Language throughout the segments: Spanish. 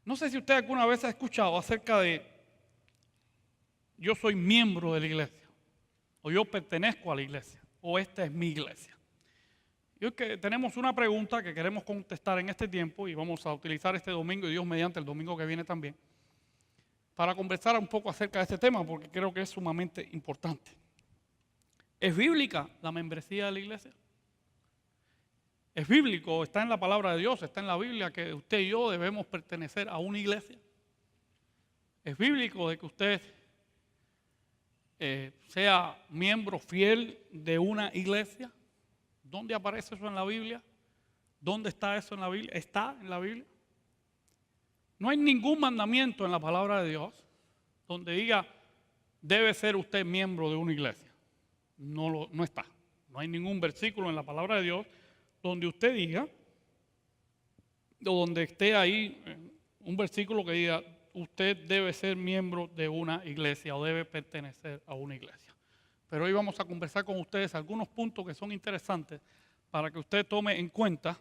No sé si usted alguna vez ha escuchado acerca de yo soy miembro de la iglesia, o yo pertenezco a la iglesia, o esta es mi iglesia. Y hoy que tenemos una pregunta que queremos contestar en este tiempo y vamos a utilizar este domingo y Dios mediante el domingo que viene también para conversar un poco acerca de este tema porque creo que es sumamente importante. ¿Es bíblica la membresía de la iglesia? ¿Es bíblico? ¿Está en la palabra de Dios? ¿Está en la Biblia que usted y yo debemos pertenecer a una iglesia? ¿Es bíblico de que usted sea miembro fiel de una iglesia? ¿Dónde aparece eso en la Biblia? ¿Dónde está eso en la Biblia? ¿Está en la Biblia? No hay ningún mandamiento en la palabra de Dios donde diga debe ser usted miembro de una iglesia. No está. No hay ningún versículo en la palabra de Dios donde usted diga, o donde esté ahí un versículo que diga usted debe ser miembro de una iglesia o debe pertenecer a una iglesia. Pero hoy vamos a conversar con ustedes algunos puntos que son interesantes para que usted tome en cuenta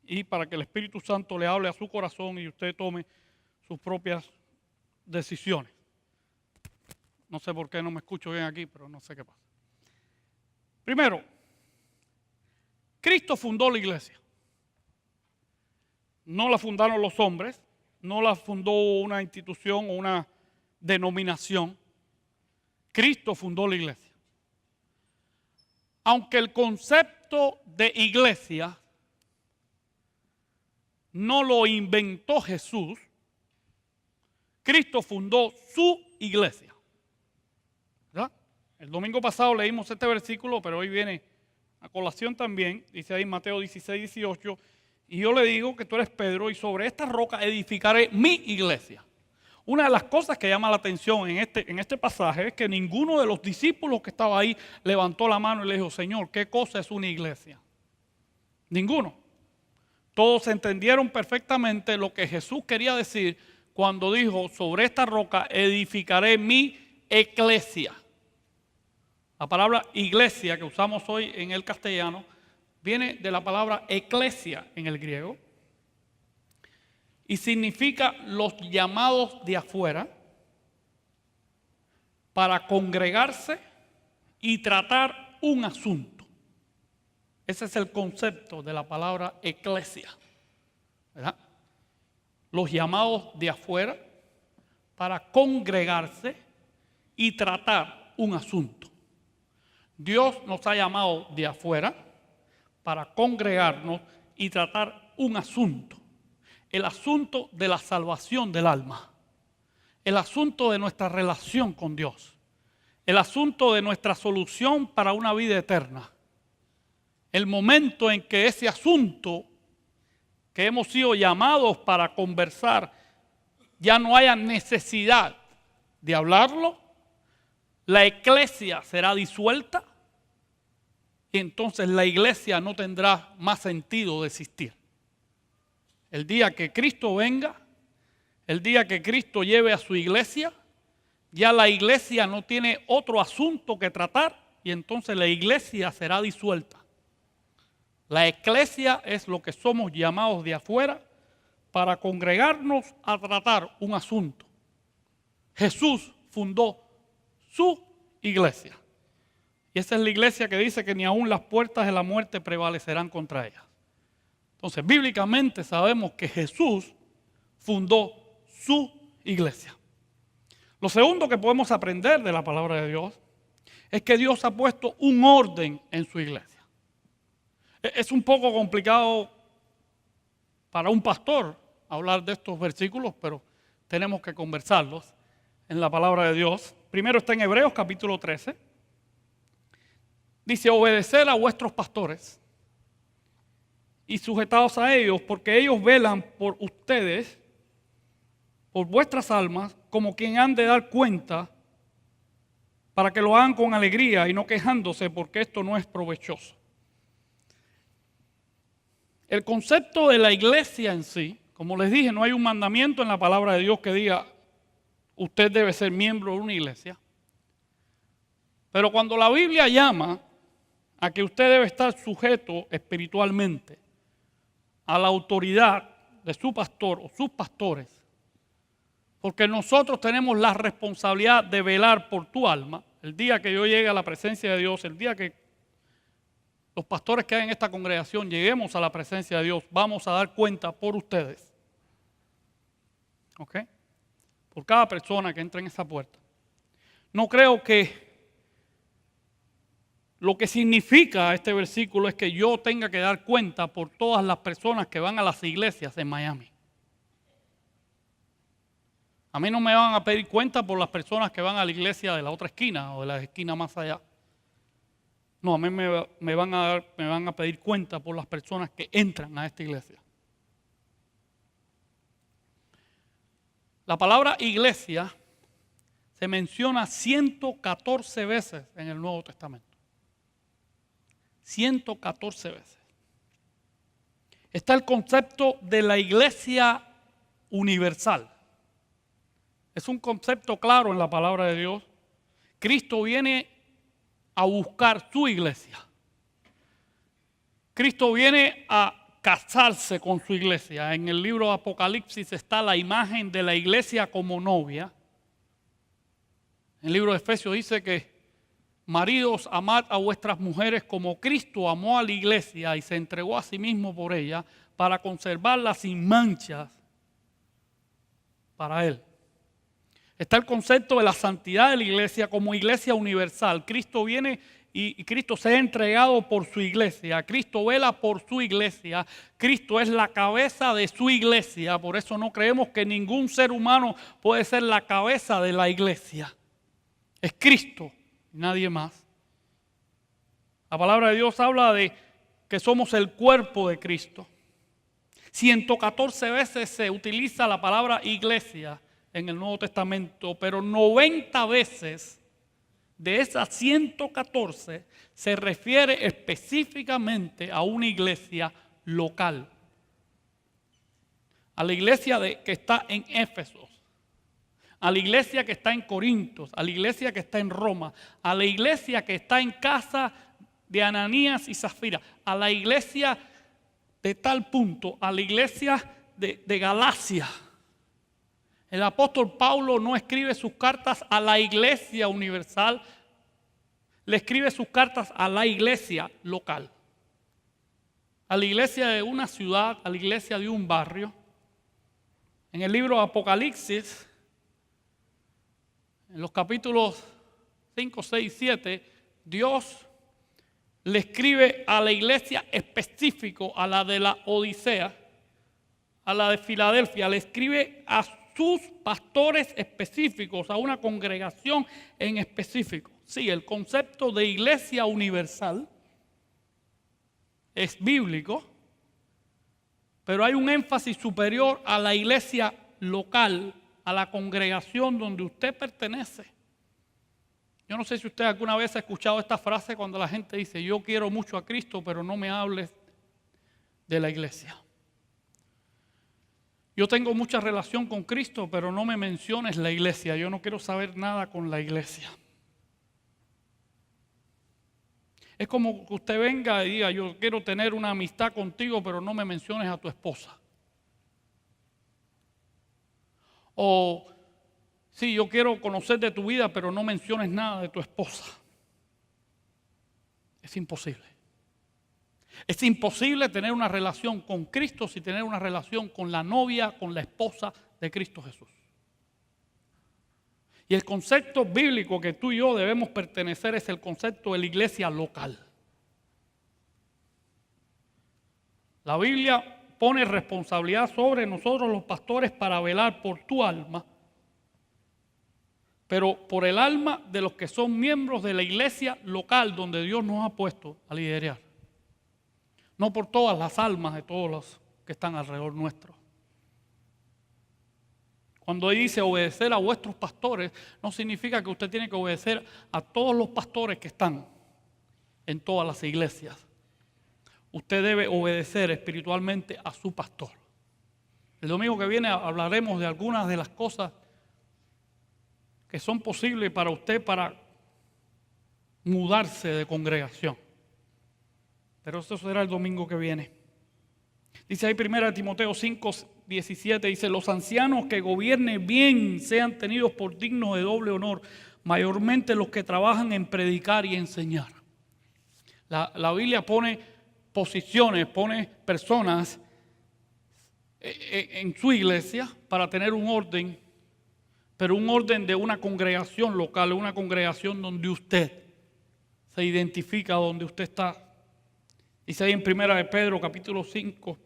y para que el Espíritu Santo le hable a su corazón y usted tome sus propias decisiones. No sé por qué no me escucho bien aquí, pero no sé qué pasa. Primero, Cristo fundó la iglesia. No la fundaron los hombres, no la fundó una institución o una denominación. Cristo fundó la iglesia. Aunque el concepto de iglesia no lo inventó Jesús, Cristo fundó su iglesia. ¿Verdad? El domingo pasado leímos este versículo, pero hoy viene a colación también. Dice ahí Mateo 16, 18, y yo le digo que tú eres Pedro y sobre esta roca edificaré mi iglesia. Una de las cosas que llama la atención en este pasaje es que ninguno de los discípulos que estaba ahí levantó la mano y le dijo, Señor, ¿qué cosa es una iglesia? Ninguno. Todos entendieron perfectamente lo que Jesús quería decir cuando dijo, sobre esta roca edificaré mi iglesia. La palabra iglesia que usamos hoy en el castellano viene de la palabra eclesia en el griego. Y significa los llamados de afuera para congregarse y tratar un asunto. Ese es el concepto de la palabra eclesia, ¿verdad? Los llamados de afuera para congregarse y tratar un asunto. Dios nos ha llamado de afuera para congregarnos y tratar un asunto. El asunto de la salvación del alma, el asunto de nuestra relación con Dios, el asunto de nuestra solución para una vida eterna, el momento en que ese asunto que hemos sido llamados para conversar ya no haya necesidad de hablarlo, la iglesia será disuelta y entonces la iglesia no tendrá más sentido de existir. El día que Cristo venga, el día que Cristo lleve a su iglesia, ya la iglesia no tiene otro asunto que tratar y entonces la iglesia será disuelta. La iglesia es lo que somos llamados de afuera para congregarnos a tratar un asunto. Jesús fundó su iglesia. Y esa es la iglesia que dice que ni aun las puertas de la muerte prevalecerán contra ella. Entonces, bíblicamente sabemos que Jesús fundó su iglesia. Lo segundo que podemos aprender de la palabra de Dios es que Dios ha puesto un orden en su iglesia. Es un poco complicado para un pastor hablar de estos versículos, pero tenemos que conversarlos en la palabra de Dios. Primero está en Hebreos capítulo 13. Dice, obedecer a vuestros pastores y sujetados a ellos, porque ellos velan por ustedes, por vuestras almas, como quien han de dar cuenta, para que lo hagan con alegría y no quejándose, porque esto no es provechoso. El concepto de la iglesia en sí, como les dije, no hay un mandamiento en la palabra de Dios que diga, usted debe ser miembro de una iglesia. Pero cuando la Biblia llama a que usted debe estar sujeto espiritualmente a la autoridad de su pastor o sus pastores, porque nosotros tenemos la responsabilidad de velar por tu alma. El día que yo llegue a la presencia de Dios, el día que los pastores que hay en esta congregación lleguemos a la presencia de Dios, vamos a dar cuenta por ustedes. ¿Ok? Por cada persona que entra en esa puerta. No creo que lo que significa este versículo es que yo tenga que dar cuenta por todas las personas que van a las iglesias en Miami. A mí no me van a pedir cuenta por las personas que van a la iglesia de la otra esquina o de la esquina más allá. No, a mí me van a pedir cuenta por las personas que entran a esta iglesia. La palabra iglesia se menciona 114 veces en el Nuevo Testamento. 114 veces. Está el concepto de la iglesia universal. Es un concepto claro en la palabra de Dios. Cristo viene a buscar su iglesia. Cristo viene a casarse con su iglesia. En el libro de Apocalipsis está la imagen de la iglesia como novia. El libro de Efesios dice que maridos, amad a vuestras mujeres como Cristo amó a la iglesia y se entregó a sí mismo por ella para conservarla sin manchas para Él. Está el concepto de la santidad de la iglesia como iglesia universal. Cristo viene y Cristo se ha entregado por su iglesia. Cristo vela por su iglesia. Cristo es la cabeza de su iglesia. Por eso no creemos que ningún ser humano puede ser la cabeza de la iglesia. Es Cristo. Nadie más. La palabra de Dios habla de que somos el cuerpo de Cristo. 114 veces se utiliza la palabra iglesia en el Nuevo Testamento, pero 90 veces de esas 114 se refiere específicamente a una iglesia local. A la iglesia que está en Éfeso, a la iglesia que está en Corintios, a la iglesia que está en Roma, a la iglesia que está en casa de Ananías y Zafira, a la iglesia de tal punto, a la iglesia de Galacia. El apóstol Pablo no escribe sus cartas a la iglesia universal, le escribe sus cartas a la iglesia local, a la iglesia de una ciudad, a la iglesia de un barrio. En el libro de Apocalipsis, en los capítulos 5, 6 y 7, Dios le escribe a la iglesia específico, a la de la Odisea, a la de Filadelfia, le escribe a sus pastores específicos, a una congregación en específico. Sí, el concepto de iglesia universal es bíblico, pero hay un énfasis superior a la iglesia local, a la congregación donde usted pertenece. Yo no sé si usted alguna vez ha escuchado esta frase cuando la gente dice: yo quiero mucho a Cristo, pero no me hables de la iglesia. Yo tengo mucha relación con Cristo, pero no me menciones la iglesia. Yo no quiero saber nada con la iglesia. Es como que usted venga y diga: yo quiero tener una amistad contigo, pero no me menciones a tu esposa. O sí, yo quiero conocer de tu vida, pero no menciones nada de tu esposa. Es imposible. Es imposible tener una relación con Cristo sin tener una relación con la novia, con la esposa de Cristo Jesús. Y el concepto bíblico que tú y yo debemos pertenecer es el concepto de la iglesia local. La Biblia pone responsabilidad sobre nosotros los pastores para velar por tu alma, pero por el alma de los que son miembros de la iglesia local donde Dios nos ha puesto a liderar. No por todas las almas de todos los que están alrededor nuestro. Cuando dice obedecer a vuestros pastores, no significa que usted tiene que obedecer a todos los pastores que están en todas las iglesias. Usted debe obedecer espiritualmente a su pastor. El domingo que viene hablaremos de algunas de las cosas que son posibles para usted para mudarse de congregación. Pero eso será el domingo que viene. Dice ahí 1 Timoteo 5:17, dice: los ancianos que gobiernen bien sean tenidos por dignos de doble honor, mayormente los que trabajan en predicar y enseñar. La Biblia pone posiciones, pone personas en su iglesia para tener un orden, pero un orden de una congregación local, una congregación donde usted se identifica, donde usted está. Dice ahí en 1 de Pedro capítulo 5,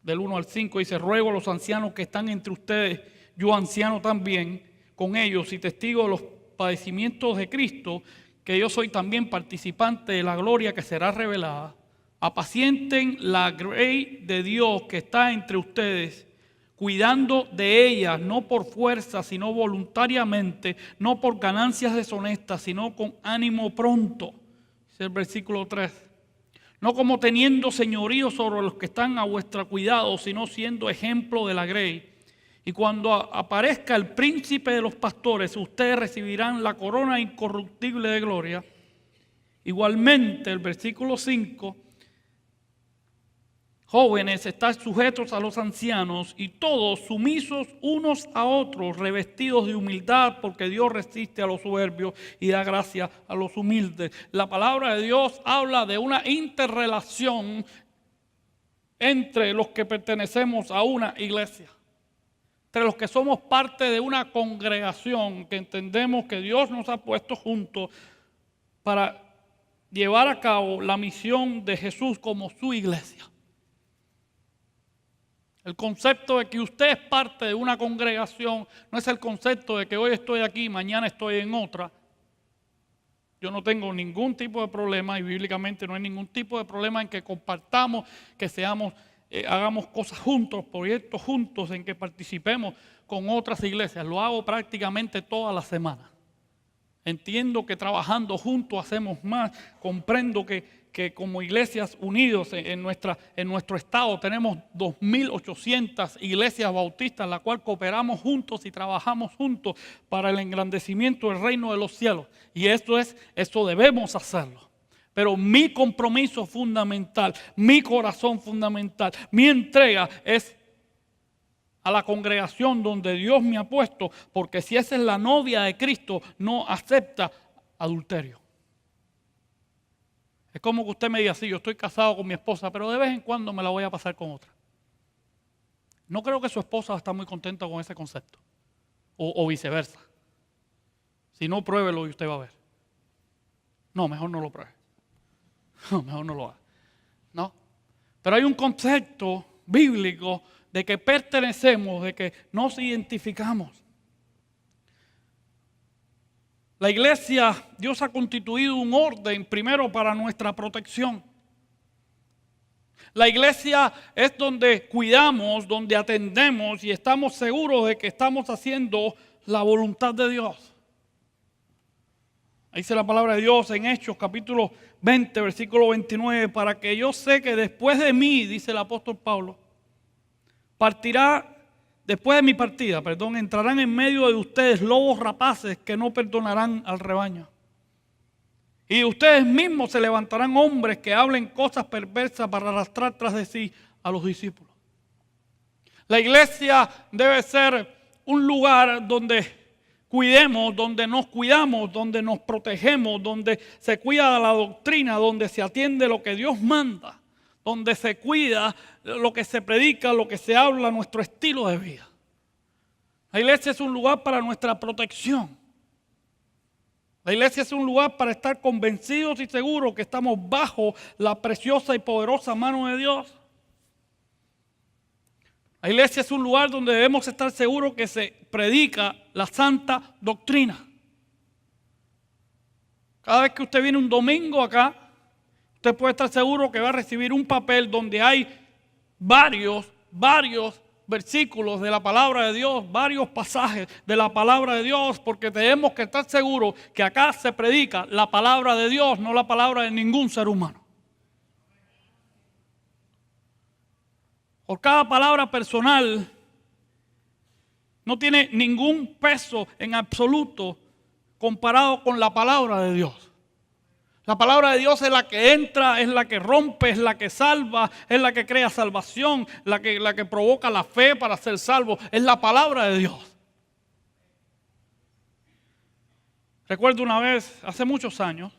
del 1 al 5, dice: ruego a los ancianos que están entre ustedes, yo anciano también, con ellos y testigo de los padecimientos de Cristo, que yo soy también participante de la gloria que será revelada. Apacienten la grey de Dios que está entre ustedes, cuidando de ellas, no por fuerza, sino voluntariamente, no por ganancias deshonestas, sino con ánimo pronto. Es el versículo 3. No como teniendo señorío sobre los que están a vuestro cuidado, sino siendo ejemplo de la grey. Y cuando aparezca el príncipe de los pastores, ustedes recibirán la corona incorruptible de gloria. Igualmente, el versículo 5, jóvenes, estad sujetos a los ancianos y todos sumisos unos a otros, revestidos de humildad, porque Dios resiste a los soberbios y da gracia a los humildes. La palabra de Dios habla de una interrelación entre los que pertenecemos a una iglesia, entre los que somos parte de una congregación, que entendemos que Dios nos ha puesto juntos para llevar a cabo la misión de Jesús como su iglesia. El concepto de que usted es parte de una congregación no es el concepto de que hoy estoy aquí, mañana estoy en otra. Yo no tengo ningún tipo de problema, y bíblicamente no hay ningún tipo de problema en que compartamos, que hagamos cosas juntos, proyectos juntos, en que participemos con otras iglesias. Lo hago prácticamente toda la semana. Entiendo que trabajando juntos hacemos más. Comprendo que como iglesias unidos en nuestro estado tenemos 2.800 iglesias bautistas, la cual cooperamos juntos y trabajamos juntos para el engrandecimiento del reino de los cielos. Y eso debemos hacerlo. Pero mi compromiso fundamental, mi corazón fundamental, mi entrega es a la congregación donde Dios me ha puesto, porque si esa es la novia de Cristo, no acepta adulterio. Es como que usted me diga: sí, yo estoy casado con mi esposa, pero de vez en cuando me la voy a pasar con otra. No creo que su esposa está muy contenta con ese concepto, o viceversa. Si no, pruébelo y usted va a ver. No, mejor no lo pruebe. No, mejor no lo haga. No. Pero hay un concepto bíblico de que pertenecemos, de que nos identificamos. La iglesia, Dios ha constituido un orden primero para nuestra protección. La iglesia es donde cuidamos, donde atendemos y estamos seguros de que estamos haciendo la voluntad de Dios. Ahí dice la palabra de Dios en Hechos capítulo 20, versículo 29, para que yo sé que después de mí, dice el apóstol Pablo, después de mi partida, entrarán en medio de ustedes lobos rapaces que no perdonarán al rebaño. Y ustedes mismos se levantarán hombres que hablen cosas perversas para arrastrar tras de sí a los discípulos. La iglesia debe ser un lugar donde cuidemos, donde nos cuidamos, donde nos protegemos, donde se cuida de la doctrina, donde se atiende lo que Dios manda, donde se cuida lo que se predica, lo que se habla, nuestro estilo de vida. La iglesia es un lugar para nuestra protección. La iglesia es un lugar para estar convencidos y seguros que estamos bajo la preciosa y poderosa mano de Dios. La iglesia es un lugar donde debemos estar seguros que se predica la santa doctrina. Cada vez que usted viene un domingo acá, usted puede estar seguro que va a recibir un papel donde hay varios versículos de la palabra de Dios, varios pasajes de la palabra de Dios, porque tenemos que estar seguros que acá se predica la palabra de Dios, no la palabra de ningún ser humano. Por cada palabra personal no tiene ningún peso en absoluto comparado con la palabra de Dios. La palabra de Dios es la que entra, es la que rompe, es la que salva, es la que crea salvación, la que provoca la fe para ser salvo. Es la palabra de Dios. Recuerdo una vez, hace muchos años,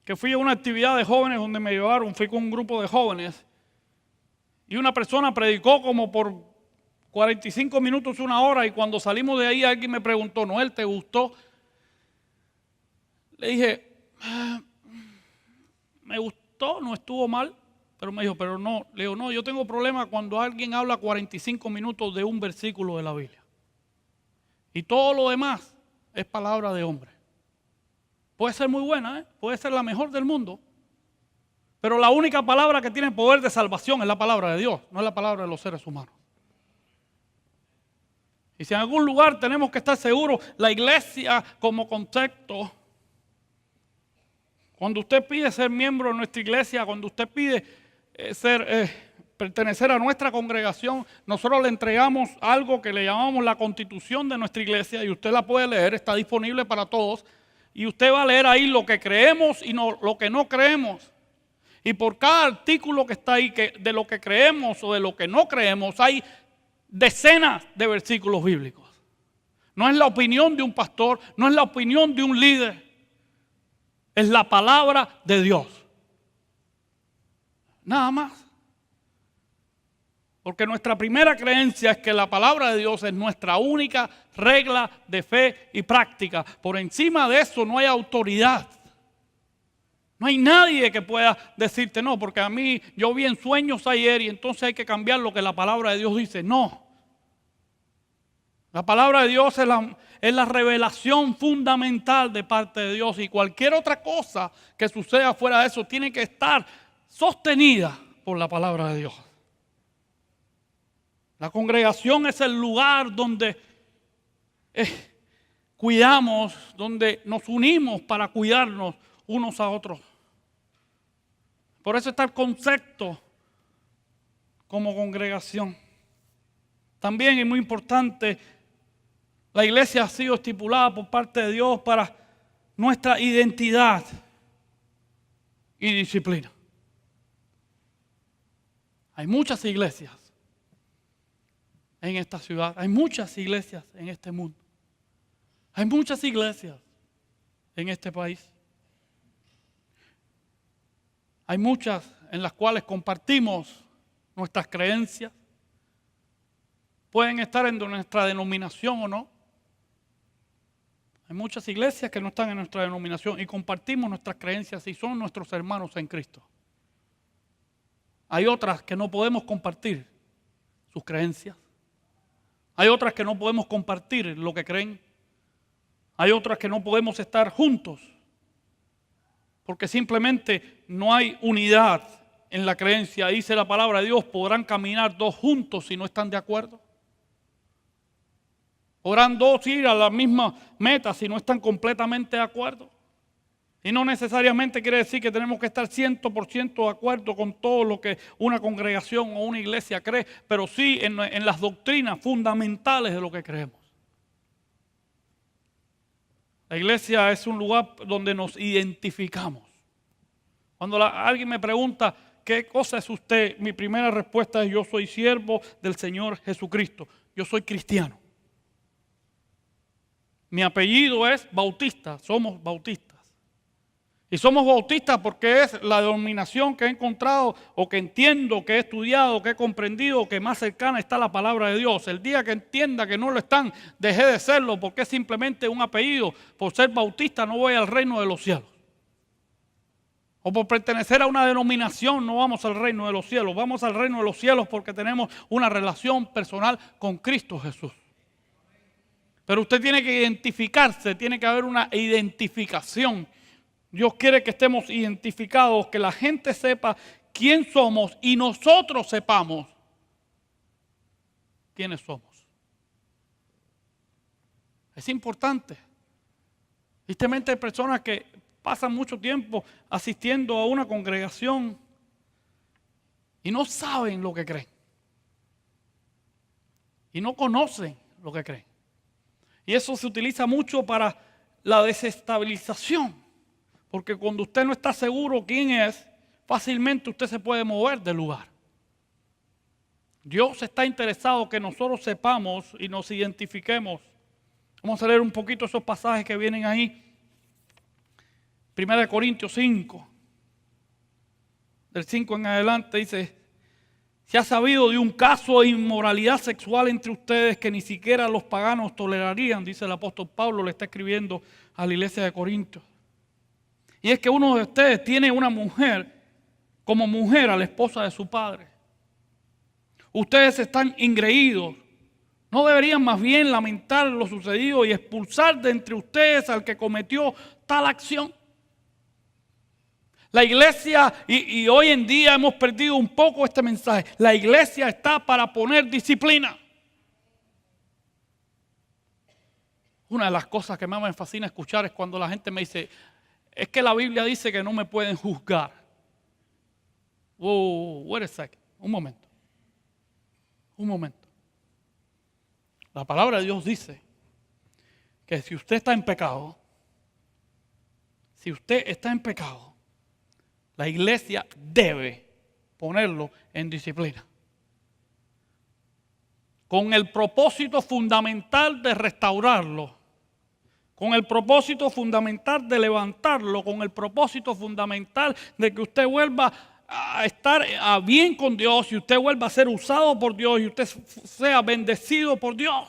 que fui a una actividad de jóvenes donde me llevaron, fui con un grupo de jóvenes y una persona predicó como por 45 minutos, una hora, y cuando salimos de ahí alguien me preguntó: Noel, ¿te gustó? Le dije, me gustó, no estuvo mal, pero me dijo, pero no, le digo, no, yo tengo problema cuando alguien habla 45 minutos de un versículo de la Biblia. Y todo lo demás es palabra de hombre. Puede ser muy buena, puede ser la mejor del mundo, pero la única palabra que tiene poder de salvación es la palabra de Dios, no es la palabra de los seres humanos. Y si en algún lugar tenemos que estar seguros, la iglesia como concepto, cuando usted pide ser miembro de nuestra iglesia, cuando usted pide pertenecer a nuestra congregación, nosotros le entregamos algo que le llamamos la constitución de nuestra iglesia, y usted la puede leer, está disponible para todos, y usted va a leer ahí lo que creemos y lo que no creemos. Y por cada artículo que está ahí, de lo que creemos o de lo que no creemos, hay decenas de versículos bíblicos. No es la opinión de un pastor, no es la opinión de un líder, es la palabra de Dios. Nada más. Porque nuestra primera creencia es que la palabra de Dios es nuestra única regla de fe y práctica. Por encima de eso no hay autoridad. No hay nadie que pueda decirte no, porque a mí yo vi en sueños ayer y entonces hay que cambiar lo que la palabra de Dios dice. No. La palabra de Dios es la revelación fundamental de parte de Dios, y cualquier otra cosa que suceda fuera de eso tiene que estar sostenida por la palabra de Dios. La congregación es el lugar donde cuidamos, donde nos unimos para cuidarnos unos a otros. Por eso está el concepto como congregación. También es muy importante, la iglesia ha sido estipulada por parte de Dios para nuestra identidad y disciplina. Hay muchas iglesias en esta ciudad, hay muchas iglesias en este mundo, hay muchas iglesias en este país. Hay muchas en las cuales compartimos nuestras creencias. Pueden estar en nuestra denominación o no. Hay muchas iglesias que no están en nuestra denominación y compartimos nuestras creencias y son nuestros hermanos en Cristo. Hay otras que no podemos compartir sus creencias. Hay otras que no podemos compartir lo que creen. Hay otras que no podemos estar juntos porque simplemente no hay unidad en la creencia. Dice la palabra de Dios, podrán caminar dos juntos si no están de acuerdo. Podrán dos ir a la misma meta si no están completamente de acuerdo. Y no necesariamente quiere decir que tenemos que estar 100% de acuerdo con todo lo que una congregación o una iglesia cree, pero sí en las doctrinas fundamentales de lo que creemos. La iglesia es un lugar donde nos identificamos. Cuando alguien me pregunta, ¿qué cosa es usted? Mi primera respuesta es, yo soy siervo del Señor Jesucristo. Yo soy cristiano. Mi apellido es Bautista, somos bautistas. Y somos bautistas porque es la denominación que he encontrado o que entiendo, que he estudiado, que he comprendido, que más cercana está la palabra de Dios. El día que entienda que no lo están, dejé de serlo porque es simplemente un apellido. Por ser bautista no voy al reino de los cielos. O por pertenecer a una denominación no vamos al reino de los cielos. Vamos al reino de los cielos porque tenemos una relación personal con Cristo Jesús. Pero usted tiene que identificarse, tiene que haber una identificación. Dios quiere que estemos identificados, que la gente sepa quién somos y nosotros sepamos quiénes somos. Es importante. Tristemente hay personas que pasan mucho tiempo asistiendo a una congregación y no saben lo que creen. Y no conocen lo que creen. Y eso se utiliza mucho para la desestabilización. Porque cuando usted no está seguro quién es, fácilmente usted se puede mover del lugar. Dios está interesado que nosotros sepamos y nos identifiquemos. Vamos a leer un poquito esos pasajes que vienen ahí. 1 Corintios 5, del 5 en adelante dice: se ha sabido de un caso de inmoralidad sexual entre ustedes que ni siquiera los paganos tolerarían, dice el apóstol Pablo, le está escribiendo a la iglesia de Corintios. Y es que uno de ustedes tiene una mujer como mujer a la esposa de su padre. Ustedes están ingreídos. ¿No deberían más bien lamentar lo sucedido y expulsar de entre ustedes al que cometió tal acción? La iglesia, y hoy en día hemos perdido un poco este mensaje, la iglesia está para poner disciplina. Una de las cosas que más me fascina escuchar es cuando la gente me dice: es que la Biblia dice que no me pueden juzgar. Wait a second, un momento. La palabra de Dios dice que si usted está en pecado, la iglesia debe ponerlo en disciplina. Con el propósito fundamental de restaurarlo, con el propósito fundamental de levantarlo, con el propósito fundamental de que usted vuelva a estar bien con Dios y usted vuelva a ser usado por Dios y usted sea bendecido por Dios.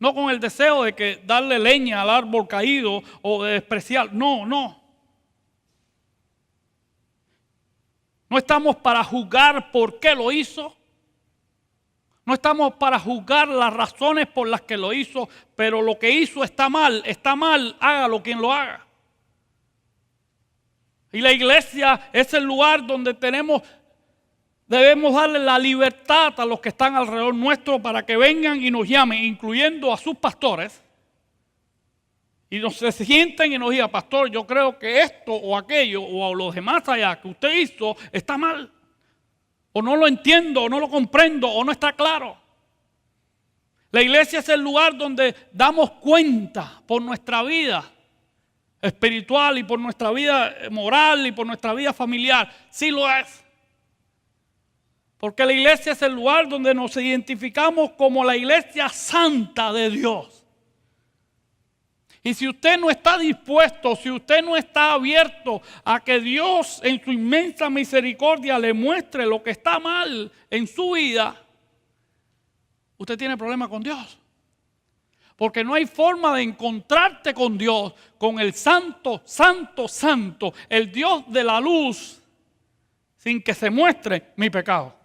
No con el deseo de que darle leña al árbol caído o de despreciar. No. No estamos para juzgar por qué lo hizo. No estamos para juzgar las razones por las que lo hizo, pero lo que hizo está mal, hágalo quien lo haga. Y la iglesia es el lugar donde debemos darle la libertad a los que están alrededor nuestro para que vengan y nos llamen, incluyendo a sus pastores. Y se sienten y nos digan: pastor, yo creo que esto o aquello o a los demás allá que usted hizo está mal. O no lo entiendo, o no lo comprendo, o no está claro. La iglesia es el lugar donde damos cuenta por nuestra vida espiritual y por nuestra vida moral y por nuestra vida familiar. Sí lo es. Porque la iglesia es el lugar donde nos identificamos como la iglesia santa de Dios. Y si usted no está dispuesto, si usted no está abierto a que Dios en su inmensa misericordia le muestre lo que está mal en su vida, usted tiene problema con Dios. Porque no hay forma de encontrarte con Dios, con el santo, santo, santo, el Dios de la luz, sin que se muestre mi pecado.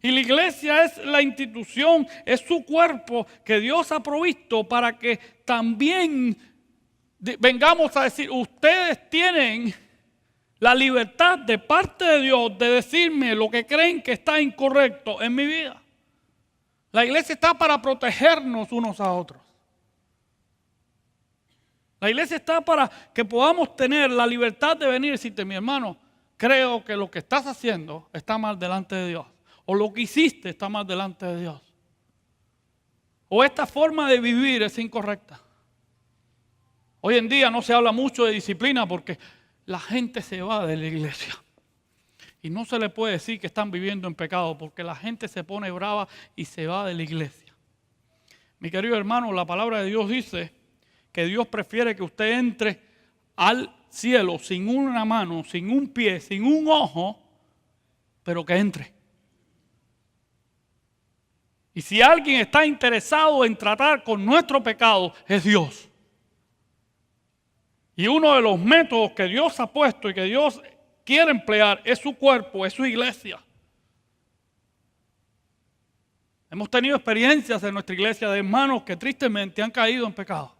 Y la iglesia es la institución, es su cuerpo que Dios ha provisto para que también vengamos a decir: ustedes tienen la libertad de parte de Dios de decirme lo que creen que está incorrecto en mi vida. La iglesia está para protegernos unos a otros. La iglesia está para que podamos tener la libertad de venir y decirte: mi hermano, creo que lo que estás haciendo está mal delante de Dios. O lo que hiciste está mal delante de Dios. O esta forma de vivir es incorrecta. Hoy en día no se habla mucho de disciplina porque la gente se va de la iglesia. Y no se le puede decir que están viviendo en pecado porque la gente se pone brava y se va de la iglesia. Mi querido hermano, la palabra de Dios dice que Dios prefiere que usted entre al cielo sin una mano, sin un pie, sin un ojo, pero que entre. Y si alguien está interesado en tratar con nuestro pecado, es Dios. Y uno de los métodos que Dios ha puesto y que Dios quiere emplear es su cuerpo, es su iglesia. Hemos tenido experiencias en nuestra iglesia de hermanos que tristemente han caído en pecado.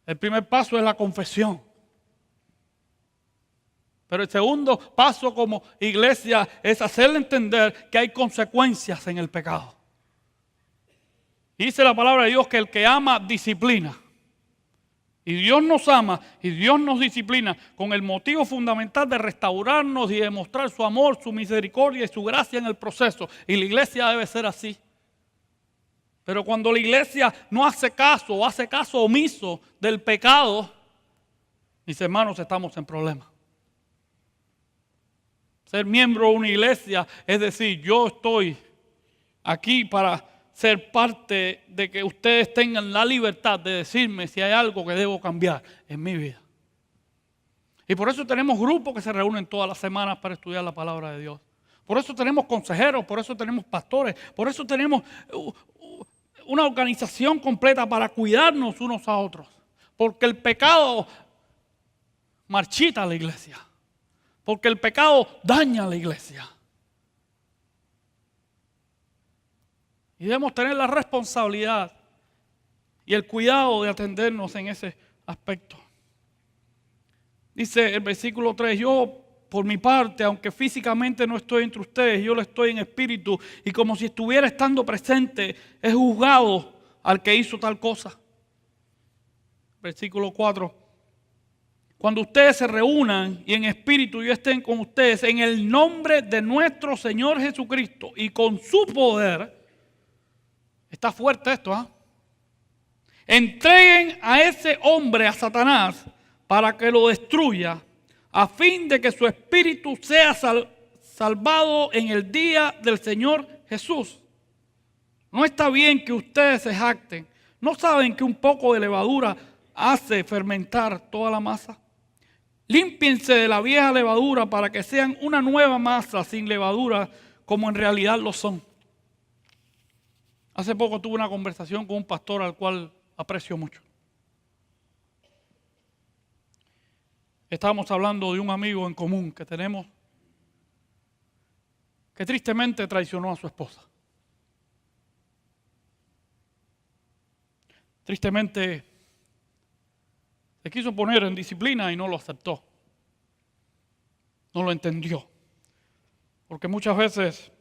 El primer paso es la confesión. Pero el segundo paso como iglesia es hacerle entender que hay consecuencias en el pecado. Dice la palabra de Dios que el que ama disciplina. Y Dios nos ama y Dios nos disciplina con el motivo fundamental de restaurarnos y demostrar su amor, su misericordia y su gracia en el proceso. Y la iglesia debe ser así. Pero cuando la iglesia no hace caso o hace caso omiso del pecado, mis hermanos, estamos en problemas. Ser miembro de una iglesia es decir, yo estoy aquí para ser parte de que ustedes tengan la libertad de decirme si hay algo que debo cambiar en mi vida. Y por eso tenemos grupos que se reúnen todas las semanas para estudiar la palabra de Dios. Por eso tenemos consejeros, por eso tenemos pastores, por eso tenemos una organización completa para cuidarnos unos a otros. Porque el pecado marchita a la iglesia. Porque el pecado daña a la iglesia. Y debemos tener la responsabilidad y el cuidado de atendernos en ese aspecto. Dice el versículo 3, yo por mi parte, aunque físicamente no estoy entre ustedes, yo lo estoy en espíritu y como si estuviera estando presente, he juzgado al que hizo tal cosa. Versículo 4, cuando ustedes se reúnan y en espíritu yo estén con ustedes, en el nombre de nuestro Señor Jesucristo y con su poder, está fuerte esto, entreguen a ese hombre, a Satanás, para que lo destruya, a fin de que su espíritu sea salvado en el día del Señor Jesús. No está bien que ustedes se jacten. ¿No saben que un poco de levadura hace fermentar toda la masa? Límpiense de la vieja levadura para que sean una nueva masa sin levadura, como en realidad lo son. Hace poco tuve una conversación con un pastor al cual aprecio mucho. Estábamos hablando de un amigo en común que tenemos que tristemente traicionó a su esposa. Tristemente se quiso poner en disciplina y no lo aceptó. No lo entendió. Porque muchas veces,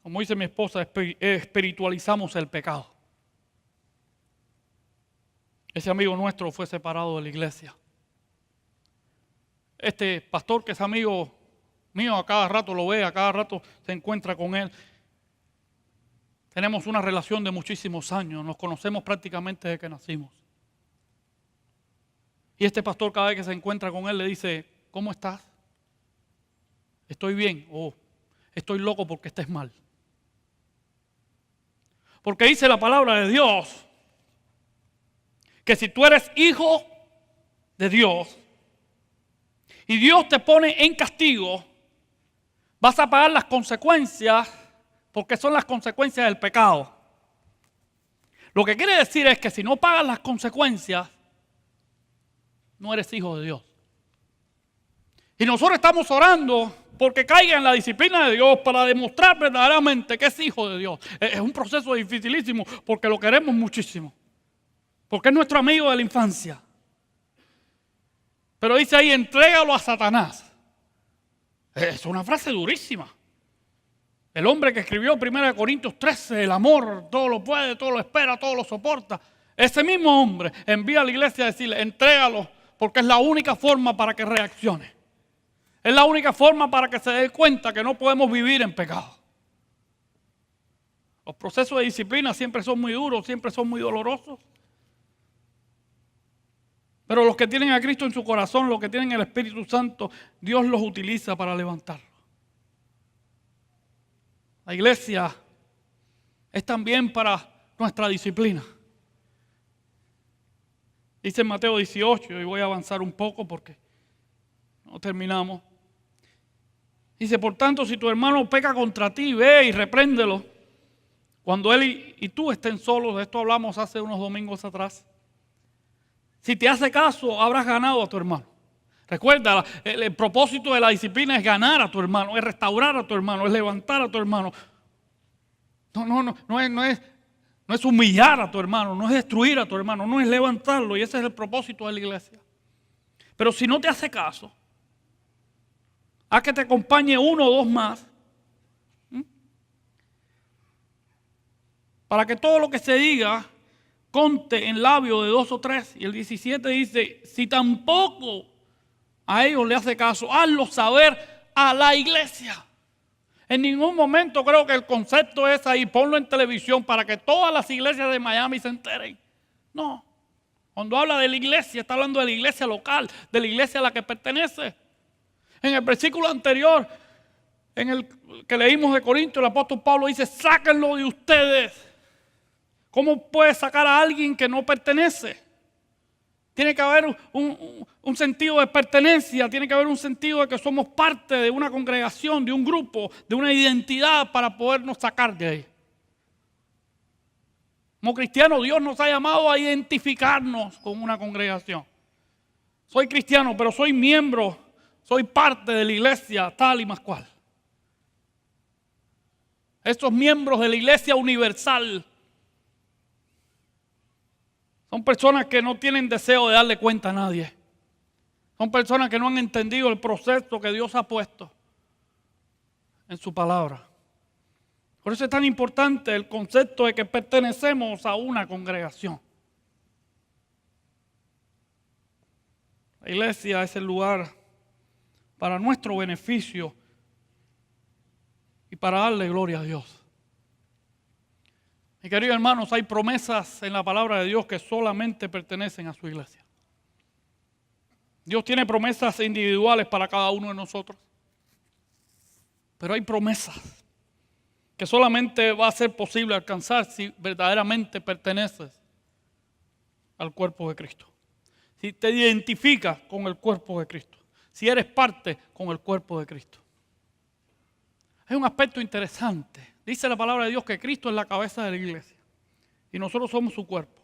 como dice mi esposa, espiritualizamos el pecado. Ese amigo nuestro fue separado de la iglesia. Este pastor que es amigo mío, a cada rato lo ve, a cada rato se encuentra con él. Tenemos una relación de muchísimos años, nos conocemos prácticamente desde que nacimos. Y este pastor cada vez que se encuentra con él le dice, ¿cómo estás? ¿Estoy bien? O estoy loco porque estés mal. Porque dice la palabra de Dios que si tú eres hijo de Dios y Dios te pone en castigo, vas a pagar las consecuencias porque son las consecuencias del pecado. Lo que quiere decir es que si no pagas las consecuencias, no eres hijo de Dios. Y nosotros estamos orando porque caiga en la disciplina de Dios para demostrar verdaderamente que es hijo de Dios. Es un proceso dificilísimo porque lo queremos muchísimo. Porque es nuestro amigo de la infancia. Pero dice ahí, entrégalo a Satanás. Es una frase durísima. El hombre que escribió 1 Corintios 13, el amor todo lo puede, todo lo espera, todo lo soporta. Ese mismo hombre envía a la iglesia a decirle, entrégalo, porque es la única forma para que reaccione. Es la única forma para que se dé cuenta que no podemos vivir en pecado. Los procesos de disciplina siempre son muy duros, siempre son muy dolorosos. Pero los que tienen a Cristo en su corazón, los que tienen el Espíritu Santo, Dios los utiliza para levantarlos. La iglesia es también para nuestra disciplina. Dice en Mateo 18, y voy a avanzar un poco porque no terminamos. Dice, por tanto, si tu hermano peca contra ti, ve y repréndelo. Cuando él y tú estén solos, de esto hablamos hace unos domingos atrás. Si te hace caso, habrás ganado a tu hermano. Recuerda, el propósito de la disciplina es ganar a tu hermano, es restaurar a tu hermano, es levantar a tu hermano. No es humillar a tu hermano, no es destruir a tu hermano, no es levantarlo, y ese es el propósito de la iglesia. Pero si no te hace caso, haz que te acompañe uno o dos más, para que todo lo que se diga conte en labio de 2 o 3. Y el 17 dice, si tampoco a ellos le hace caso, hazlo saber a la iglesia. En ningún momento creo que el concepto es ahí, ponlo en televisión para que todas las iglesias de Miami se enteren. No. Cuando habla de la iglesia, está hablando de la iglesia local, de la iglesia a la que pertenece. En el versículo anterior, en el que leímos de Corintios, el apóstol Pablo dice, sáquenlo de ustedes. ¿Cómo puede sacar a alguien que no pertenece? Tiene que haber un sentido de pertenencia, tiene que haber un sentido de que somos parte de una congregación, de un grupo, de una identidad para podernos sacar de ahí. Como cristianos, Dios nos ha llamado a identificarnos con una congregación. Soy cristiano, pero soy miembro, soy parte de la iglesia tal y más cual. Estos miembros de la iglesia universal son personas que no tienen deseo de darle cuenta a nadie. Son personas que no han entendido el proceso que Dios ha puesto en su palabra. Por eso es tan importante el concepto de que pertenecemos a una congregación. La iglesia es el lugar para nuestro beneficio y para darle gloria a Dios. Mis queridos hermanos, hay promesas en la palabra de Dios que solamente pertenecen a su iglesia. Dios tiene promesas individuales para cada uno de nosotros. Pero hay promesas que solamente va a ser posible alcanzar si verdaderamente perteneces al cuerpo de Cristo. Si te identificas con el cuerpo de Cristo. Si eres parte con el cuerpo de Cristo. Hay un aspecto interesante. Dice la palabra de Dios que Cristo es la cabeza de la iglesia y nosotros somos su cuerpo.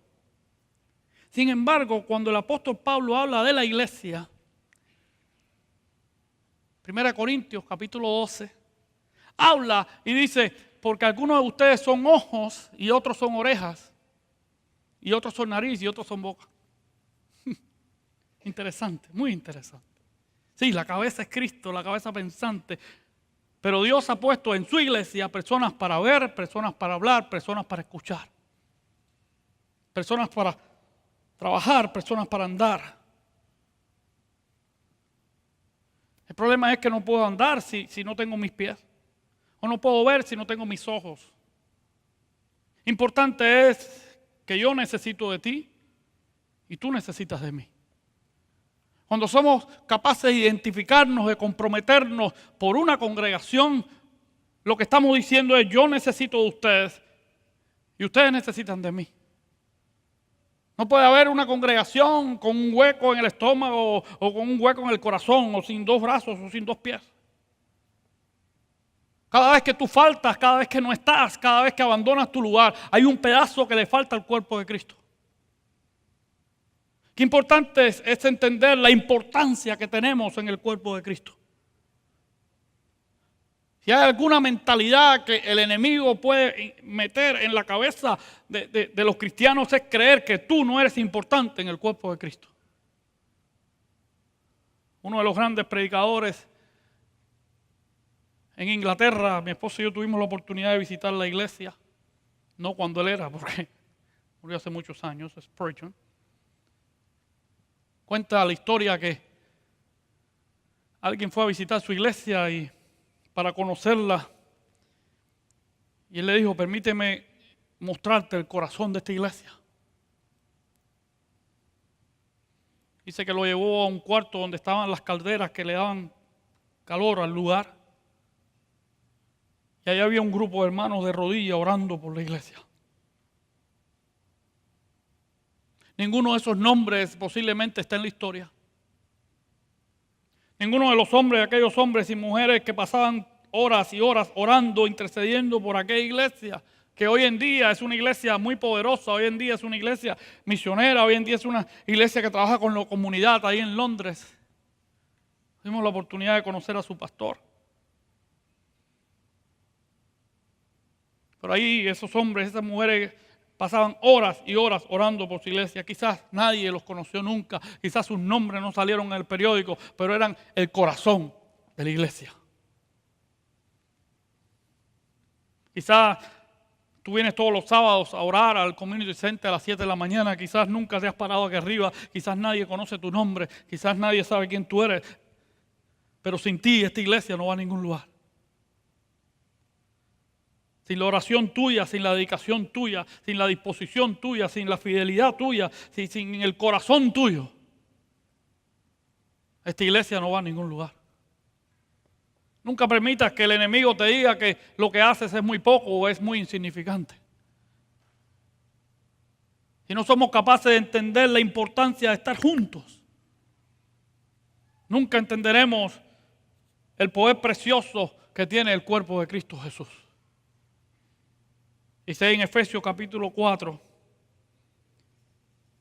Sin embargo, cuando el apóstol Pablo habla de la iglesia, 1 Corintios capítulo 12, habla y dice, porque algunos de ustedes son ojos y otros son orejas y otros son nariz y otros son boca. Interesante, muy interesante. Sí, la cabeza es Cristo, la cabeza pensante. Pero Dios ha puesto en su iglesia personas para ver, personas para hablar, personas para escuchar. Personas para trabajar, personas para andar. El problema es que no puedo andar si no tengo mis pies. O no puedo ver si no tengo mis ojos. Importante es que yo necesito de ti y tú necesitas de mí. Cuando somos capaces de identificarnos, de comprometernos por una congregación, lo que estamos diciendo es yo necesito de ustedes y ustedes necesitan de mí. No puede haber una congregación con un hueco en el estómago o con un hueco en el corazón o sin dos brazos o sin dos pies. Cada vez que tú faltas, cada vez que no estás, cada vez que abandonas tu lugar, hay un pedazo que le falta al cuerpo de Cristo. Qué importante es entender la importancia que tenemos en el cuerpo de Cristo. Si hay alguna mentalidad que el enemigo puede meter en la cabeza de los cristianos es creer que tú no eres importante en el cuerpo de Cristo. Uno de los grandes predicadores en Inglaterra, mi esposo y yo tuvimos la oportunidad de visitar la iglesia, no cuando él era, porque murió hace muchos años, Spurgeon. Cuenta la historia que alguien fue a visitar su iglesia y para conocerla, y él le dijo, permíteme mostrarte el corazón de esta iglesia. Dice que lo llevó a un cuarto donde estaban las calderas que le daban calor al lugar. Y allá había un grupo de hermanos de rodillas orando por la iglesia. Ninguno de esos nombres posiblemente está en la historia. Ninguno de los hombres, aquellos hombres y mujeres que pasaban horas y horas orando, intercediendo por aquella iglesia, que hoy en día es una iglesia muy poderosa, hoy en día es una iglesia misionera, hoy en día es una iglesia que trabaja con la comunidad ahí en Londres. Tuvimos la oportunidad de conocer a su pastor. Pero ahí esos hombres, esas mujeres pasaban horas y horas orando por su iglesia. Quizás nadie los conoció nunca, quizás sus nombres no salieron en el periódico, pero eran el corazón de la iglesia. Quizás tú vienes todos los sábados a orar al Community Center a las 7 de la mañana, quizás nunca te has parado aquí arriba, quizás nadie conoce tu nombre, quizás nadie sabe quién tú eres, pero sin ti esta iglesia no va a ningún lugar. sin la oración tuya, sin la dedicación tuya, sin la disposición tuya, sin la fidelidad tuya, sin el corazón tuyo, esta iglesia no va a ningún lugar. Nunca permitas que el enemigo te diga que lo que haces es muy poco o es muy insignificante. Si no somos capaces de entender la importancia de estar juntos, nunca entenderemos el poder precioso que tiene el cuerpo de Cristo Jesús. Dice en Efesios capítulo 4,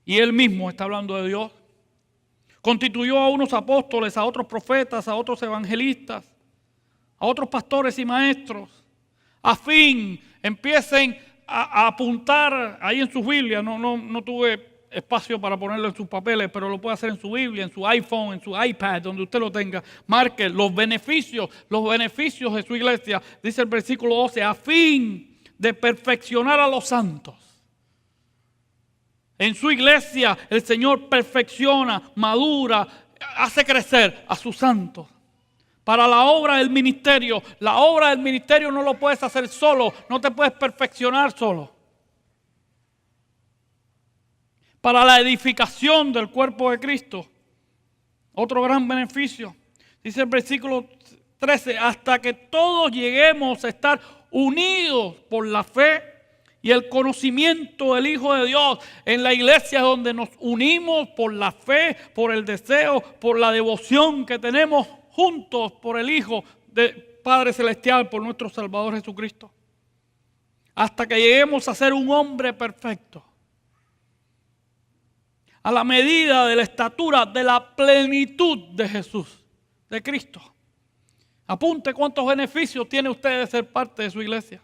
y él mismo está hablando de Dios. Constituyó a unos apóstoles, a otros profetas, a otros evangelistas, a otros pastores y maestros, a fin empiecen a apuntar ahí en sus Biblias. No tuve espacio para ponerlo en sus papeles, pero lo puede hacer en su Biblia, en su iPhone, en su iPad, donde usted lo tenga. Marque los beneficios de su iglesia. Dice el versículo 12, a fin de perfeccionar a los santos. En su iglesia el Señor perfecciona, madura, hace crecer a sus santos. Para la obra del ministerio. La obra del ministerio no lo puedes hacer solo, no te puedes perfeccionar solo. Para la edificación del cuerpo de Cristo. Otro gran beneficio. Dice el versículo 13, hasta que todos lleguemos a estar unidos por la fe y el conocimiento del Hijo de Dios. En la iglesia donde nos unimos por la fe, por el deseo, por la devoción que tenemos juntos por el Hijo del Padre Celestial, por nuestro Salvador Jesucristo. Hasta que lleguemos a ser un hombre perfecto. A la medida de la estatura de la plenitud de Jesús, de Cristo. Apunte cuántos beneficios tiene usted de ser parte de su iglesia.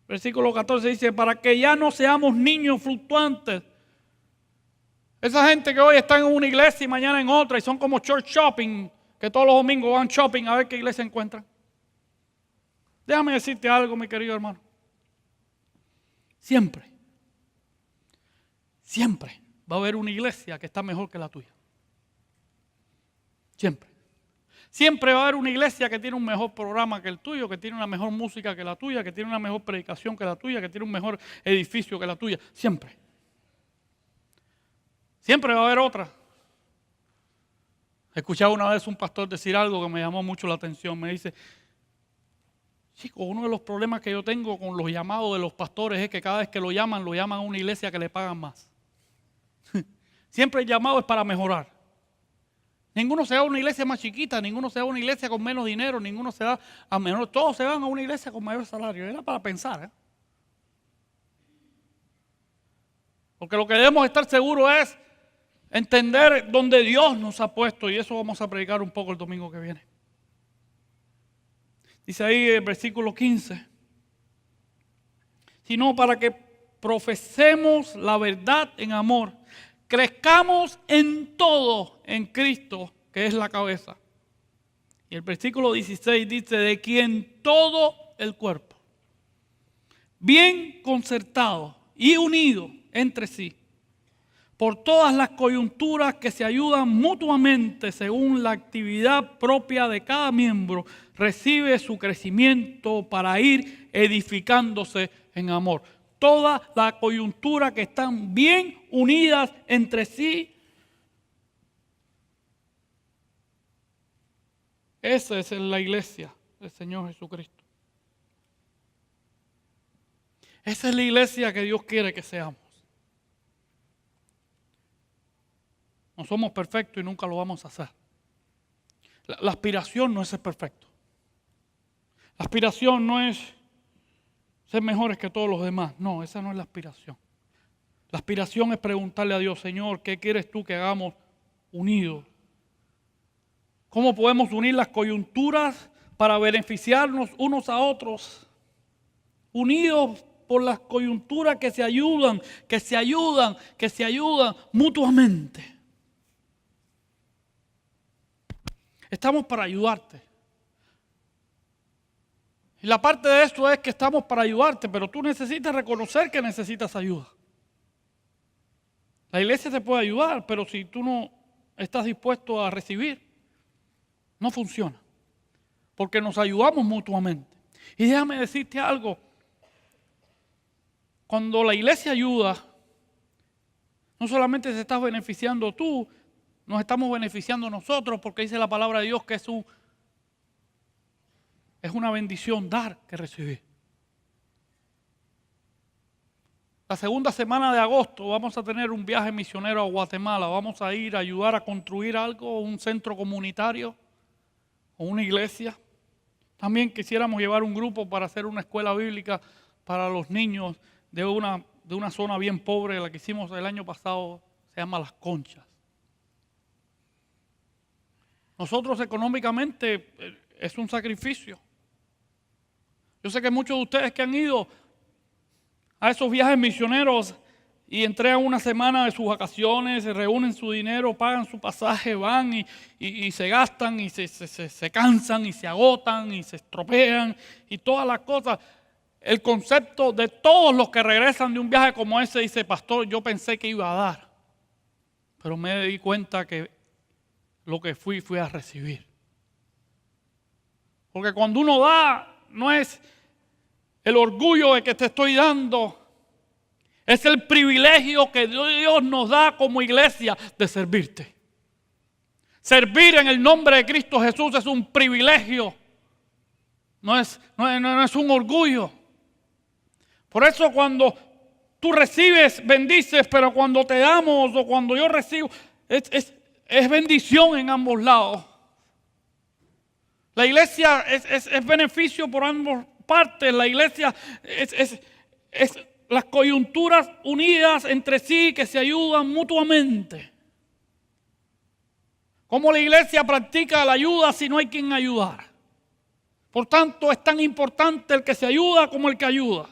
Versículo 14 dice, para que ya no seamos niños fluctuantes. Esa gente que hoy está en una iglesia y mañana en otra y son como church shopping, que todos los domingos van shopping a ver qué iglesia encuentran. Déjame decirte algo, mi querido hermano. Siempre va a haber una iglesia que está mejor que la tuya. Siempre va a haber una iglesia que tiene un mejor programa que el tuyo, que tiene una mejor música que la tuya, que tiene una mejor predicación que la tuya, que tiene un mejor edificio que la tuya. Siempre va a haber otra. Escuchaba una vez un pastor decir algo que me llamó mucho la atención. Me dice, chico, uno de los problemas que yo tengo con los llamados de los pastores es que cada vez que lo llaman a una iglesia que le pagan más. Siempre el llamado es para mejorar. Ninguno se va a una iglesia más chiquita, ninguno se va a una iglesia con menos dinero, ninguno se va a menor. Todos se van a una iglesia con mayor salario. Era para pensar, ¿eh? Porque lo que debemos estar seguros es entender dónde Dios nos ha puesto, y eso vamos a predicar un poco el domingo que viene. Dice ahí el versículo 15, sino para que profesemos la verdad en amor, crezcamos en todo en Cristo, que es la cabeza. Y el versículo 16 dice, de quien todo el cuerpo, bien concertado y unido entre sí, por todas las coyunturas que se ayudan mutuamente según la actividad propia de cada miembro, recibe su crecimiento para ir edificándose en amor. Toda la coyuntura que están bien unidas entre sí. Esa es la iglesia del Señor Jesucristo. Esa es la iglesia que Dios quiere que seamos. No somos perfectos y nunca lo vamos a hacer. La aspiración no es ser perfecto. La aspiración no es ser mejores que todos los demás. No, esa no es la aspiración. La aspiración es preguntarle a Dios, Señor, ¿qué quieres tú que hagamos unidos? ¿Cómo podemos unir las coyunturas para beneficiarnos unos a otros? Unidos por las coyunturas que se ayudan mutuamente. Estamos para ayudarte. Y la parte de esto es que estamos para ayudarte, pero tú necesitas reconocer que necesitas ayuda. La iglesia te puede ayudar, pero si tú no estás dispuesto a recibir, no funciona. Porque nos ayudamos mutuamente. Y déjame decirte algo. Cuando la iglesia ayuda, no solamente te estás beneficiando tú, nos estamos beneficiando nosotros, porque dice la palabra de Dios que es una bendición dar que recibir. La segunda semana de agosto vamos a tener un viaje misionero a Guatemala. Vamos a ir a ayudar a construir algo, un centro comunitario o una iglesia. También quisiéramos llevar un grupo para hacer una escuela bíblica para los niños de una zona bien pobre, la que hicimos el año pasado, se llama Las Conchas. Nosotros económicamente es un sacrificio. Yo sé que muchos de ustedes que han ido a esos viajes misioneros y entregan una semana de sus vacaciones, se reúnen su dinero, pagan su pasaje, van y se gastan y se cansan y se agotan y se estropean y todas las cosas. El concepto de todos los que regresan de un viaje como ese dice: pastor, yo pensé que iba a dar, pero me di cuenta que lo que fui a recibir. Porque cuando uno da, no es el orgullo de que te estoy dando, es el privilegio que Dios nos da como iglesia de servirte. Servir en el nombre de Cristo Jesús es un privilegio, no es un orgullo. Por eso cuando tú recibes, bendices, pero cuando te damos o cuando yo recibo, es bendición en ambos lados. La iglesia es beneficio por ambas partes. La iglesia es las coyunturas unidas entre sí que se ayudan mutuamente. ¿Cómo la iglesia practica la ayuda si no hay quien ayudar? Por tanto, es tan importante el que se ayuda como el que ayuda.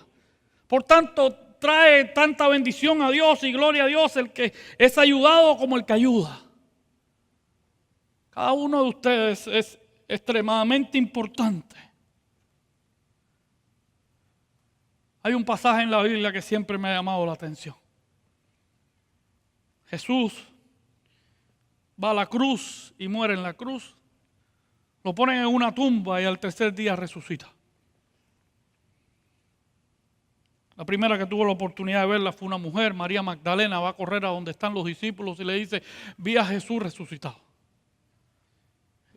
Por tanto, trae tanta bendición a Dios y gloria a Dios el que es ayudado como el que ayuda. Cada uno de ustedes es extremadamente importante. Hay un pasaje en la Biblia que siempre me ha llamado la atención. Jesús va a la cruz y muere en la cruz. Lo ponen en una tumba y al tercer día resucita. La primera que tuvo la oportunidad de verla fue una mujer, María Magdalena. Va a correr a donde están los discípulos y le dice: vi a Jesús resucitado.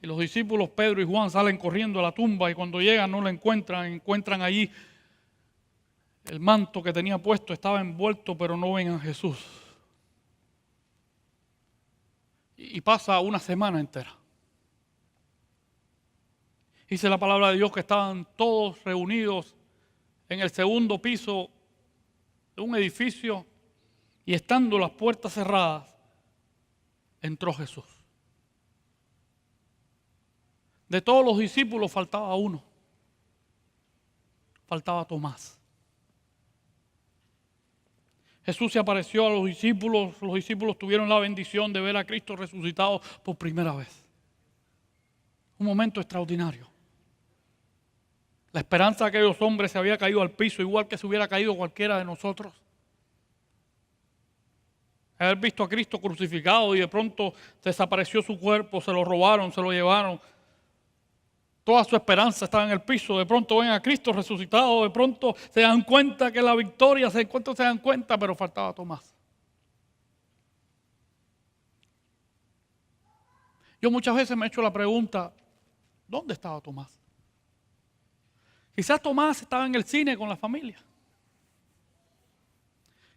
Y los discípulos Pedro y Juan salen corriendo a la tumba y cuando llegan no la encuentran allí el manto que tenía puesto, estaba envuelto, pero no ven a Jesús. Y pasa una semana entera. Dice la palabra de Dios que estaban todos reunidos en el segundo piso de un edificio y estando las puertas cerradas, entró Jesús. De todos los discípulos faltaba uno. Faltaba Tomás. Jesús se apareció a los discípulos tuvieron la bendición de ver a Cristo resucitado por primera vez. Un momento extraordinario. La esperanza de aquellos hombres se había caído al piso, igual que se hubiera caído cualquiera de nosotros. Haber visto a Cristo crucificado y de pronto desapareció su cuerpo, se lo robaron, se lo llevaron. Toda su esperanza estaba en el piso. De pronto ven a Cristo resucitado, de pronto se dan cuenta que la victoria, se dan cuenta, pero faltaba Tomás. Yo muchas veces me he hecho la pregunta: ¿dónde estaba Tomás? Quizás Tomás estaba en el cine con la familia.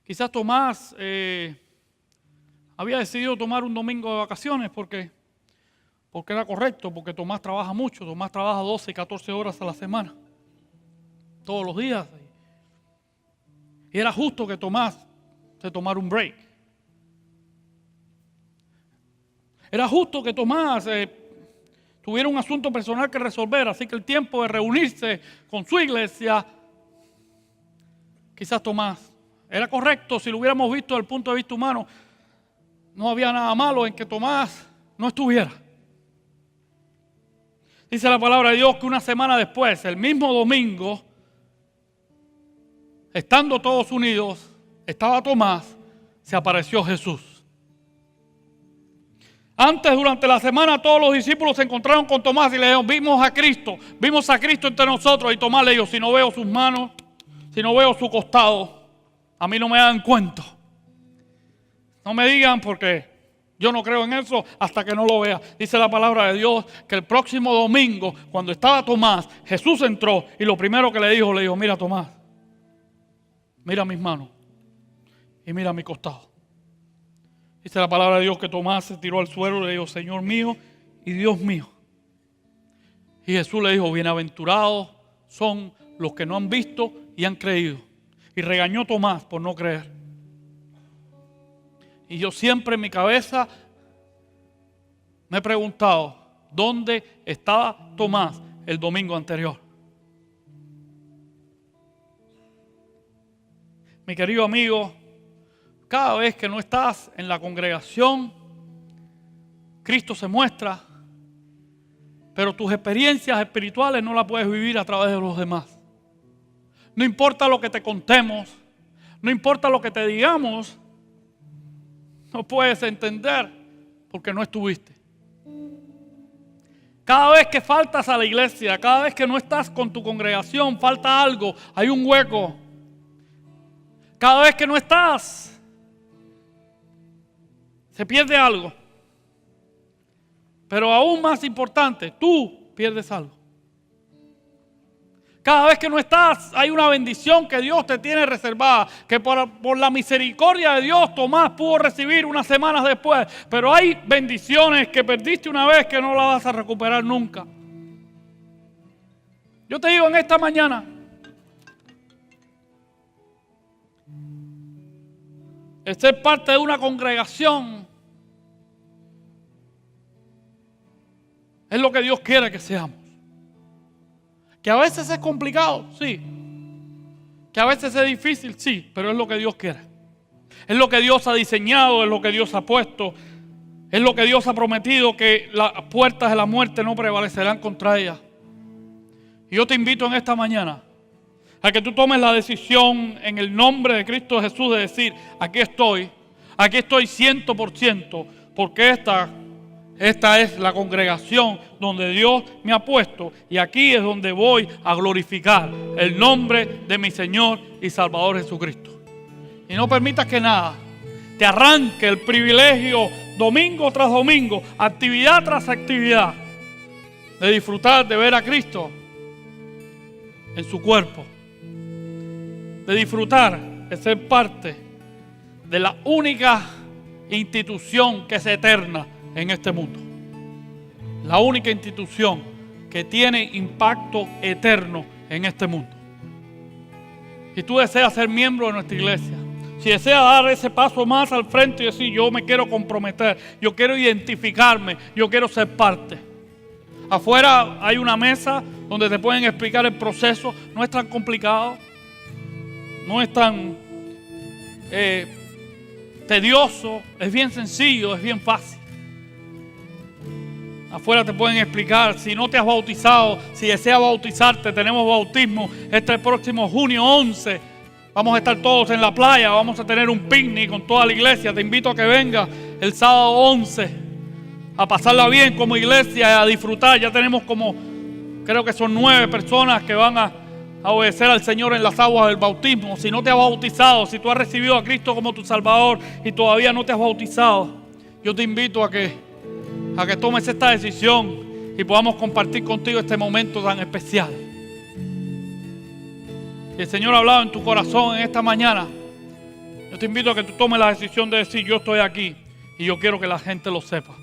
Quizás Tomás había decidido tomar un domingo de vacaciones porque era correcto, porque Tomás trabaja mucho. Tomás trabaja 12 y 14 horas a la semana, todos los días. Y era justo que Tomás se tomara un break. Era justo que Tomás tuviera un asunto personal que resolver, así que el tiempo de reunirse con su iglesia, quizás Tomás, era correcto. Si lo hubiéramos visto desde el punto de vista humano, no había nada malo en que Tomás no estuviera. Dice la palabra de Dios que una semana después, el mismo domingo, estando todos unidos, estaba Tomás, se apareció Jesús. Antes, durante la semana, todos los discípulos se encontraron con Tomás y le dijeron, vimos a Cristo entre nosotros. Y Tomás le dijo, si no veo sus manos, si no veo su costado, a mí no me dan cuenta. No me digan porque yo no creo en eso hasta que no lo vea. Dice la palabra de Dios que el próximo domingo, cuando estaba Tomás, Jesús entró y lo primero que le dijo, mira Tomás, mira mis manos y mira mi costado. Dice la palabra de Dios que Tomás se tiró al suelo y le dijo, Señor mío y Dios mío. Y Jesús le dijo, bienaventurados son los que no han visto y han creído. Y regañó a Tomás por no creer. Y yo siempre en mi cabeza me he preguntado, ¿dónde estaba Tomás el domingo anterior? Mi querido amigo, cada vez que no estás en la congregación, Cristo se muestra, pero tus experiencias espirituales no las puedes vivir a través de los demás. No importa lo que te contemos, no importa lo que te digamos, no puedes entender porque no estuviste. Cada vez que faltas a la iglesia, cada vez que no estás con tu congregación, falta algo, hay un hueco. Cada vez que no estás, se pierde algo. Pero aún más importante, tú pierdes algo. Cada vez que no estás, hay una bendición que Dios te tiene reservada, que por la misericordia de Dios Tomás pudo recibir unas semanas después. Pero hay bendiciones que perdiste una vez que no las vas a recuperar nunca. Yo te digo en esta mañana, el ser parte de una congregación es lo que Dios quiere que seamos. Que a veces es complicado, sí. Que a veces es difícil, sí, pero es lo que Dios quiere. Es lo que Dios ha diseñado, es lo que Dios ha puesto, es lo que Dios ha prometido, que las puertas de la muerte no prevalecerán contra ellas. Y yo te invito en esta mañana a que tú tomes la decisión en el nombre de Cristo Jesús de decir, aquí estoy 100%, porque esta es la congregación donde Dios me ha puesto y aquí es donde voy a glorificar el nombre de mi Señor y Salvador Jesucristo. Y no permitas que nada te arranque el privilegio domingo tras domingo, actividad tras actividad, de disfrutar de ver a Cristo en su cuerpo, de disfrutar de ser parte de la única institución que es eterna en este mundo. La única institución que tiene impacto eterno en este mundo. Si tú deseas ser miembro de nuestra iglesia, si deseas dar ese paso más al frente y decir, yo me quiero comprometer, yo quiero identificarme, yo quiero ser parte. Afuera hay una mesa donde te pueden explicar el proceso. No es tan complicado, no es tan tedioso, es bien sencillo, es bien fácil. Afuera te pueden explicar. Si no te has bautizado, si deseas bautizarte, tenemos bautismo este próximo junio 11. Vamos a estar todos en la playa, vamos a tener un picnic con toda la iglesia. Te invito a que vengas el sábado 11 a pasarla bien como iglesia, a disfrutar. Ya tenemos creo que son 9 personas que van a obedecer al Señor en las aguas del bautismo. Si no te has bautizado, si tú has recibido a Cristo como tu Salvador y todavía no te has bautizado, yo te invito a que tomes esta decisión y podamos compartir contigo este momento tan especial. Si el Señor ha hablado en tu corazón en esta mañana, yo te invito a que tú tomes la decisión de decir, yo estoy aquí y yo quiero que la gente lo sepa.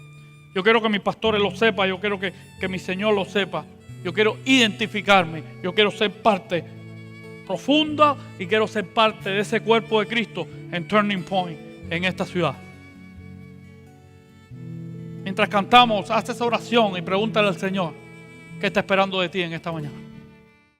Yo quiero que mis pastores lo sepan, yo quiero que mi Señor lo sepa. Yo quiero identificarme, yo quiero ser parte profunda y quiero ser parte de ese cuerpo de Cristo en Turning Point, en esta ciudad. Mientras cantamos, haz esa oración y pregúntale al Señor qué está esperando de ti en esta mañana.